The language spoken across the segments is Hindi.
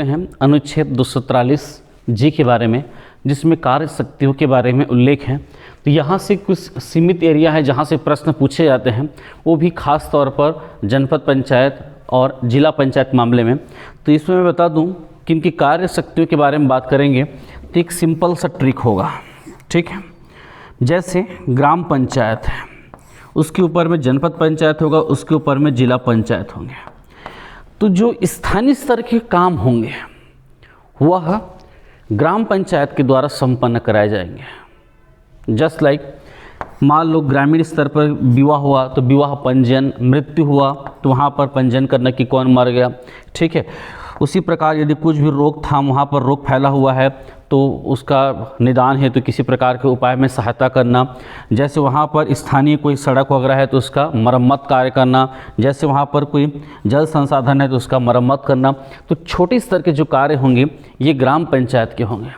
हैं अनुच्छेद 243 जी के बारे में, जिसमें कार्य शक्तियों के बारे में उल्लेख है। तो यहाँ से कुछ सीमित एरिया है जहाँ से प्रश्न पूछे जाते हैं, वो भी खास तौर पर जनपद पंचायत और जिला पंचायत मामले में। तो इसमें मैं बता दूं कि इनकी कार्य शक्तियों के बारे में बात करेंगे तो एक सिंपल सा ट्रिक होगा, ठीक है। जैसे ग्राम पंचायत है, उसके ऊपर में जनपद पंचायत होगा, उसके ऊपर में जिला पंचायत होंगे। तो जो स्थानीय स्तर के काम होंगे वह ग्राम पंचायत के द्वारा संपन्न कराए जाएंगे। जस्ट लाइक मान लो ग्रामीण स्तर पर विवाह हुआ तो विवाह पंजीयन, मृत्यु हुआ तो वहाँ पर पंजीयन करना कि कौन मर गया, ठीक है। उसी प्रकार यदि कुछ भी रोकथाम वहाँ पर रोग फैला हुआ है तो उसका निदान है तो किसी प्रकार के उपाय में सहायता करना। जैसे वहाँ पर स्थानीय कोई सड़क वगैरह है तो उसका मरम्मत कार्य करना, जैसे वहाँ पर कोई जल संसाधन है तो उसका मरम्मत करना। तो छोटे स्तर के जो कार्य होंगे ये ग्राम पंचायत के होंगे।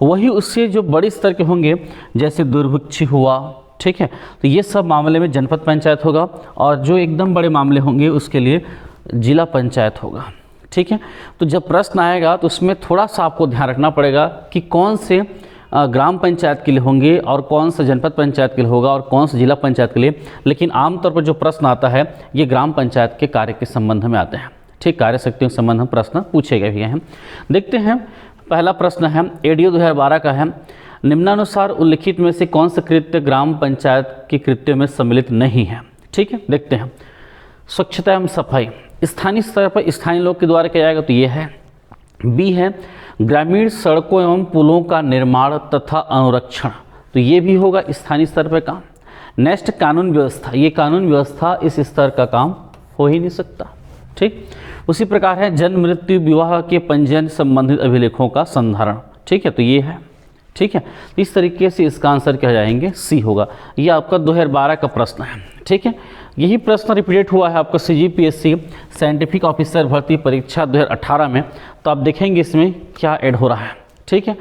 वही उससे जो बड़े स्तर के होंगे जैसे दुर्भिक्ष हुआ, ठीक है, तो ये सब मामले में जनपद पंचायत होगा, और जो एकदम बड़े मामले होंगे उसके लिए जिला पंचायत होगा, ठीक है। तो जब प्रश्न आएगा तो उसमें थोड़ा सा आपको ध्यान रखना पड़ेगा कि कौन से ग्राम पंचायत के लिए होंगे और कौन सा जनपद पंचायत के लिए होगा और कौन सा जिला पंचायत के लिए। लेकिन आमतौर पर जो प्रश्न आता है ये ग्राम पंचायत के कार्य के संबंध में आते हैं, ठीक। कार्य शक्तियों के संबंध में प्रश्न पूछे गए हैं। देखते हैं, पहला प्रश्न है एडीओ 2012 का है, निम्नानुसार उल्लिखित में से कौन सा कृत्य ग्राम पंचायत के कृत्यों में सम्मिलित नहीं है, ठीक है। देखते हैं, स्वच्छता एवं सफाई स्थानीय स्तर पर स्थानीय लोग के द्वारा किया जाएगा तो ये है। बी है ग्रामीण सड़कों एवं पुलों का निर्माण तथा अनुरक्षण, तो ये भी होगा स्थानीय स्तर पर काम। नेक्स्ट कानून व्यवस्था, ये कानून व्यवस्था इस स्तर का काम हो ही नहीं सकता, ठीक। उसी प्रकार है जन्म मृत्यु विवाह के पंजीयन संबंधित अभिलेखों का संधारण, ठीक है, तो ये है, ठीक है। इस तरीके से इसका आंसर क्या जाएंगे, सी होगा। ये आपका 2012 का प्रश्न है, ठीक है। यही प्रश्न रिपीटेड हुआ है आपका CGPSC साइंटिफिक ऑफिसर भर्ती परीक्षा 2018 में। तो आप देखेंगे इसमें क्या ऐड हो रहा है, ठीक है।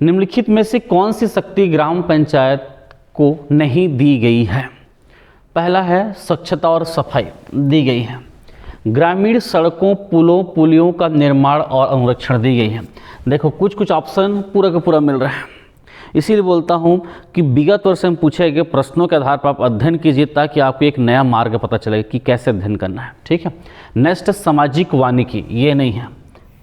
निम्नलिखित में से कौन सी शक्ति ग्राम पंचायत को नहीं दी गई है। पहला है स्वच्छता और सफाई दी गई है, ग्रामीण सड़कों पुलों पुलियों का निर्माण और अनुरक्षण दी गई है। देखो कुछ कुछ ऑप्शन पूरा का पूरा मिल रहा है, इसीलिए बोलता हूँ कि विगत वर्ष में पूछे गए प्रश्नों के आधार पर आप अध्ययन कीजिए ताकि आपको एक नया मार्ग पता चलेगा कि कैसे अध्ययन करना है, ठीक है। नेक्स्ट सामाजिक वानिकी, ये नहीं है,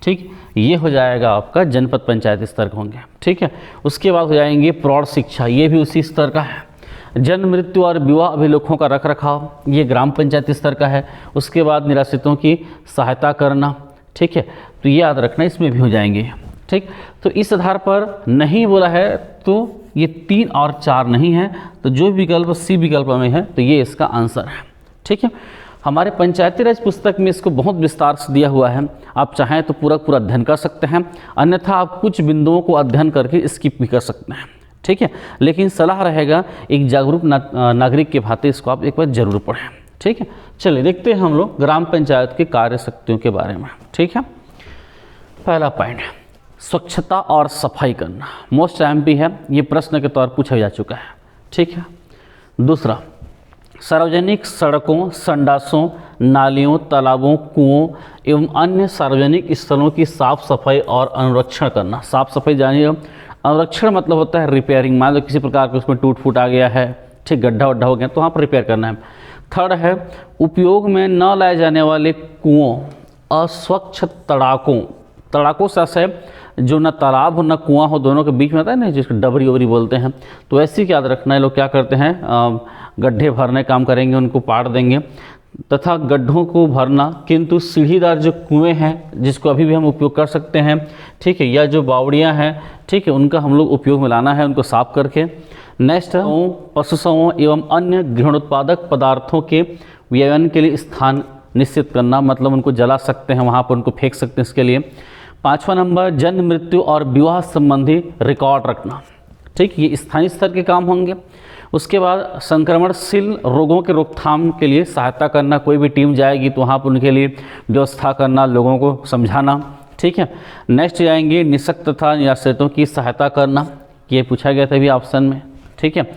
ठीक, ये हो जाएगा आपका जनपद पंचायत स्तर के होंगे, ठीक है। उसके बाद हो जाएंगे प्रौढ़ शिक्षा, ये भी उसी स्तर का है। जन्म मृत्यु और विवाह अभिलेखों का रख रखाव, ये ग्राम पंचायत स्तर का है। उसके बाद निराश्रितों की सहायता करना, ठीक है, तो ये याद रखना, इसमें भी हो जाएंगे, ठीक। तो इस आधार पर नहीं बोला है तो ये 3 और 4 नहीं है, तो जो विकल्प सी विकल्प में है तो ये इसका आंसर है, ठीक है। हमारे पंचायती राज पुस्तक में इसको बहुत विस्तार से दिया हुआ है, आप चाहें तो पूरा पूरा अध्ययन कर सकते हैं, अन्यथा आप कुछ बिंदुओं को अध्ययन करके स्किप भी कर सकते हैं, ठीक है। लेकिन सलाह रहेगा एक जागरूक नागरिक के भांति इसको आप एक बार जरूर पढ़ें, ठीक है। चलिए देखते हैं हम लोग ग्राम पंचायत के कार्य शक्तियों के बारे में, ठीक है। पहला पॉइंट है स्वच्छता और सफाई करना, मोस्ट एमपी है, ये प्रश्न के तौर पर पूछा जा चुका है, ठीक है। दूसरा सार्वजनिक सड़कों संडासों नालियों तालाबों कुओं एवं अन्य सार्वजनिक स्थलों की साफ सफाई और अनुरक्षण करना। साफ सफाई जानिए, अनुरक्षण मतलब होता है रिपेयरिंग, मान लो किसी प्रकार के उसमें टूट फूट आ गया है, ठीक, गड्ढा वड्ढा हो गया तो वहाँ पर रिपेयर करना है। थर्ड है उपयोग में न लाए जाने वाले कुओं अस्वच्छ तड़ाकों से जो न तालाब हो न कुआं हो, दोनों के बीच में आता है ना जिसको डबरी ओबरी बोलते हैं, तो ऐसे ही याद रखना है। लोग क्या करते हैं गड्ढे भरने काम करेंगे, उनको पाड़ देंगे तथा गड्ढों को भरना, किंतु सीढ़ीदार जो कुएं हैं जिसको अभी भी हम उपयोग कर सकते हैं, ठीक है, या जो बावड़ियां हैं, ठीक है, उनका हम लोग उपयोग में लाना है, उनको साफ करके। नेक्स्ट पशुओं एवं अन्य गृहोत्पादक पदार्थों के व्यवन के लिए स्थान निश्चित करना, मतलब उनको जला सकते हैं, वहाँ पर उनको फेंक सकते हैं, इसके लिए। 5वां नंबर जन्म मृत्यु और विवाह संबंधी रिकॉर्ड रखना, ठीक, ये स्थानीय स्तर के काम होंगे। उसके बाद संक्रमणशील रोगों के रोकथाम के लिए सहायता करना, कोई भी टीम जाएगी तो वहाँ पर उनके लिए व्यवस्था करना, लोगों को समझाना, ठीक है। नेक्स्ट जाएंगे निःशक्त तथा निराश्रितों की सहायता करना, ये पूछा गया था भी ऑप्शन में, ठीक है।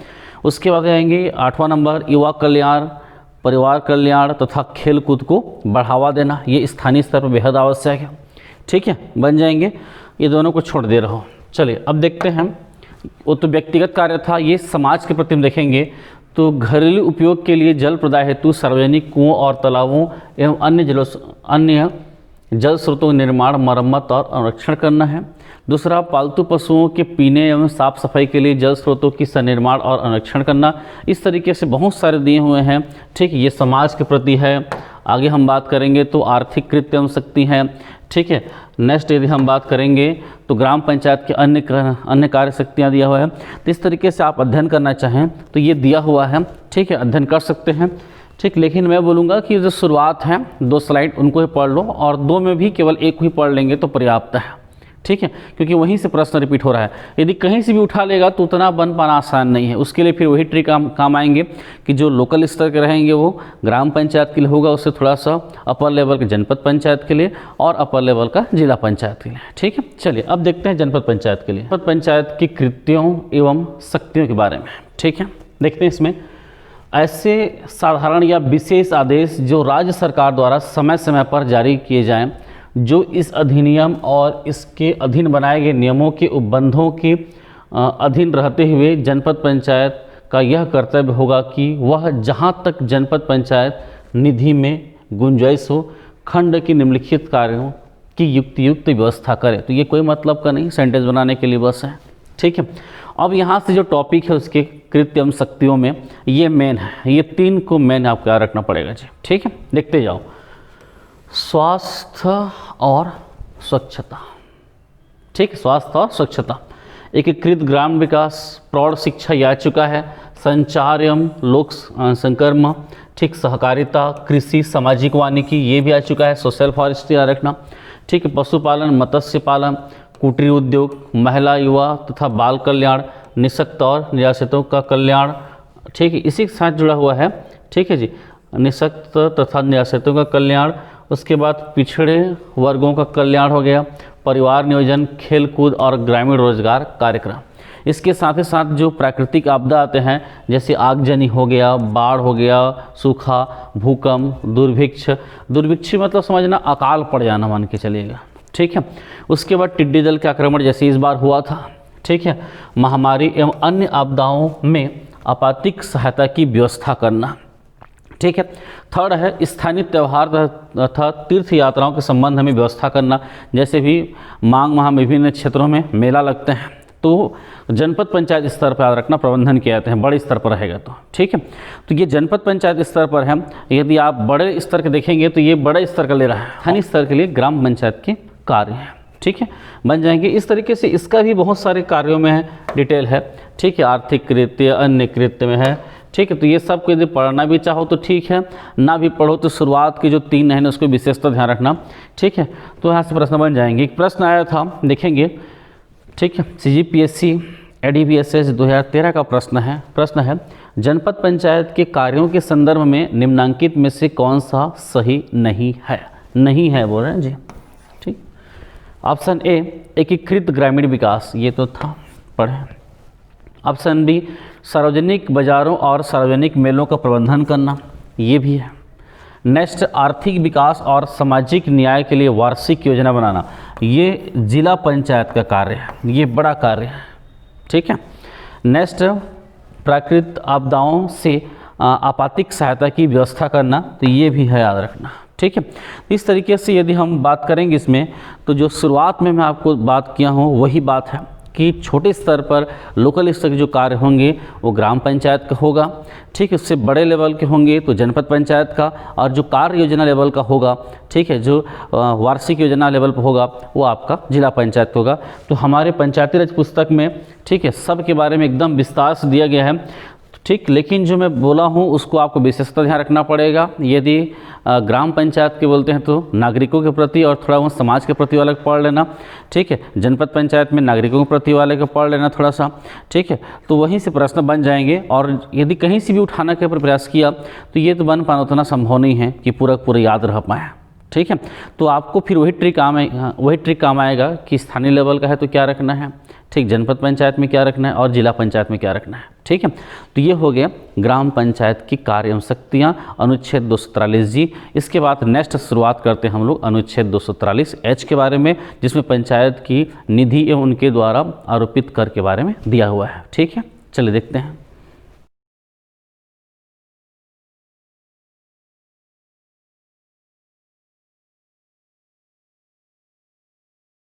उसके बाद जाएंगे 8वां नंबर युवा कल्याण परिवार कल्याण तथा खेल कूद को बढ़ावा देना, ये स्थानीय स्तर पर बेहद आवश्यक है। ठीक है, बन जाएंगे। ये दोनों को छोड़ दे रहा हूँ। चलिए अब देखते हैं, वो तो व्यक्तिगत कार्य था, ये समाज के प्रति हम देखेंगे तो घरेलू उपयोग के लिए जल प्रदाय हेतु सार्वजनिक कुओं और तालाबों एवं अन्य जल स्रोतों का निर्माण, मरम्मत और संरक्षण करना है। दूसरा, पालतू पशुओं के पीने एवं साफ सफाई के लिए जल स्रोतों की संनिर्माण और संरक्षण करना। इस तरीके से बहुत सारे दिए हुए हैं, ठीक, ये समाज के प्रति है। आगे हम बात करेंगे तो आर्थिक कृत्य एवं शक्ति है, ठीक है। नेक्स्ट यदि हम बात करेंगे तो ग्राम पंचायत के अन्य कार्य शक्तियाँ दिया हुआ है। तो इस तरीके से आप अध्ययन करना चाहें तो ये दिया हुआ है, ठीक है, अध्ययन कर सकते हैं, ठीक। लेकिन मैं बोलूँगा कि जो शुरुआत है 2 स्लाइड उनको ही पढ़ लो, और 2 में भी केवल 1 ही पढ़ लेंगे तो पर्याप्त है, ठीक है, क्योंकि वहीं से प्रश्न रिपीट हो रहा है। यदि कहीं से भी उठा लेगा तो उतना बन पाना आसान नहीं है। उसके लिए फिर वही ट्रिक काम आएंगे कि जो लोकल स्तर के रहेंगे वो ग्राम पंचायत के लिए होगा, उससे थोड़ा सा अपर लेवल के जनपद पंचायत के लिए, और अपर लेवल का जिला पंचायत के लिए, ठीक है। चलिए अब देखते हैं जनपद पंचायत के लिए, जनपद पंचायत की कृत्यों एवं शक्तियों के बारे में, ठीक है। देखते हैं इसमें ऐसे साधारण या विशेष आदेश जो राज्य सरकार द्वारा समय समय पर जारी किए जाएं, जो इस अधिनियम और इसके अधीन बनाए गए नियमों के उपबंधों के अधीन रहते हुए जनपद पंचायत का यह कर्तव्य होगा कि वह जहां तक जनपद पंचायत निधि में गुंजाइश हो, खंड की निम्नलिखित कार्यों की युक्त व्यवस्था करे। तो ये कोई मतलब का नहीं, सेंटेंस बनाने के लिए बस है, ठीक है। अब यहाँ से जो टॉपिक है उसके कृत्य एवं शक्तियों में ये मेन है, ये 3 को मेन आपको याद रखना पड़ेगा जी, ठीक है। देखते जाओ, स्वास्थ्य और स्वच्छता, ठीक, स्वास्थ्य और स्वच्छता, एकीकृत ग्राम विकास, प्रौढ़ शिक्षा ये आ चुका है, संचार एवं लोक संकर्म, ठीक, सहकारिता, कृषि, सामाजिक वानिकी ये भी आ चुका है, सोशल फॉरेस्ट्री याद रखना, ठीक है, पशुपालन, मत्स्य पालन, कुटीर उद्योग, महिला युवा तथा बाल कल्याण, निःशक्त और निराश्रितों का कल्याण, ठीक है, इसी के साथ जुड़ा हुआ है, ठीक है जी, निःशक्त तथा निराश्रितों का कल्याण। उसके बाद पिछड़े वर्गों का कल्याण हो गया, परिवार नियोजन, खेल कूद और ग्रामीण रोजगार कार्यक्रम। इसके साथ ही साथ जो प्राकृतिक आपदा आते हैं जैसे आगजनी हो गया, बाढ़ हो गया, सूखा, भूकंप, दुर्भिक्ष मतलब समझना अकाल पड़ जाना मान के चलिएगा, ठीक है। उसके बाद टिड्डी दल के आक्रमण जैसे इस बार हुआ था, ठीक है, महामारी एवं अन्य आपदाओं में आपातिक सहायता की व्यवस्था करना, ठीक है। थर्ड है स्थानीय त्यौहार तथा तीर्थ यात्राओं के संबंध में व्यवस्था करना, जैसे भी मांग वहाँ विभिन्न क्षेत्रों में मेला लगते हैं तो जनपद पंचायत स्तर पर याद रखना प्रबंधन किए जाते हैं, बड़े स्तर पर रहेगा तो, ठीक है। तो ये जनपद पंचायत स्तर पर है। यदि आप बड़े स्तर के देखेंगे तो ये बड़े स्तर का ले रहा है, स्थानीय स्तर के लिए ग्राम पंचायत के कार्य हैं, ठीक है, बन जाएंगे। इस तरीके से इसका भी बहुत सारे कार्यों में है, डिटेल है, ठीक है, आर्थिक कृत्य, अन्य कृत्य में है, ठीक है। तो ये सब को यदि पढ़ना भी चाहो तो ठीक है, ना भी पढ़ो तो शुरुआत के जो 3 हैं उसको विशेषता ध्यान रखना, ठीक है। तो यहाँ से प्रश्न बन जाएंगे। एक प्रश्न आया था, देखेंगे, ठीक है, CGPSC ADVSS 2013 का प्रश्न है जनपद पंचायत के कार्यों के संदर्भ में निम्नांकित में से कौन सा सही नहीं है बोल रहे हैं जी, ठीक। ऑप्शन ए एकीकृत ग्रामीण विकास, ये तो था पढ़े। ऑप्शन बी सार्वजनिक बाजारों और सार्वजनिक मेलों का प्रबंधन करना, ये भी है। नेक्स्ट आर्थिक विकास और सामाजिक न्याय के लिए वार्षिक योजना बनाना, ये जिला पंचायत का कार्य है, ये बड़ा कार्य है, ठीक है। नेक्स्ट प्राकृतिक आपदाओं से आपातिक सहायता की व्यवस्था करना, तो ये भी है, याद रखना, ठीक है। इस तरीके से यदि हम बात करेंगे इसमें तो जो शुरुआत में मैं आपको बात किया हूँ वही बात है कि छोटे स्तर पर लोकल स्तर के जो कार्य होंगे वो ग्राम पंचायत का होगा, ठीक है। उससे बड़े लेवल के होंगे तो जनपद पंचायत का, और जो कार्य योजना लेवल का होगा, ठीक है, जो वार्षिक योजना लेवल पर होगा वो आपका जिला पंचायत होगा। तो हमारे पंचायती राज पुस्तक में, ठीक है, सब के बारे में एकदम विस्तार से दिया गया है, ठीक। लेकिन जो मैं बोला हूँ उसको आपको विशेषता ध्यान रखना पड़ेगा। यदि ग्राम पंचायत के बोलते हैं तो नागरिकों के प्रति और थोड़ा वो समाज के प्रति वाले पढ़ लेना, ठीक है। जनपद पंचायत में नागरिकों के प्रति वाले को पढ़ लेना थोड़ा सा, ठीक है। तो वहीं से प्रश्न बन जाएंगे, और यदि कहीं से भी उठाने का प्रयास किया तो ये तो बन पाना उतना संभव नहीं है कि पूरा याद रह पाए, ठीक है। तो आपको फिर वही ट्रिक काम आएगा कि स्थानीय लेवल का है तो क्या रखना है, ठीक, जनपद पंचायत में क्या रखना है और जिला पंचायत में क्या रखना है, ठीक है। तो ये हो गया ग्राम पंचायत की कार्य एवं शक्तियाँ, अनुच्छेद 243 जी। इसके बाद नेक्स्ट शुरुआत करते हैं हम लोग अनुच्छेद 243 एच के बारे में, जिसमें पंचायत की निधि एवं उनके द्वारा आरोपित कर के बारे में दिया हुआ है, ठीक है। चलिए देखते हैं।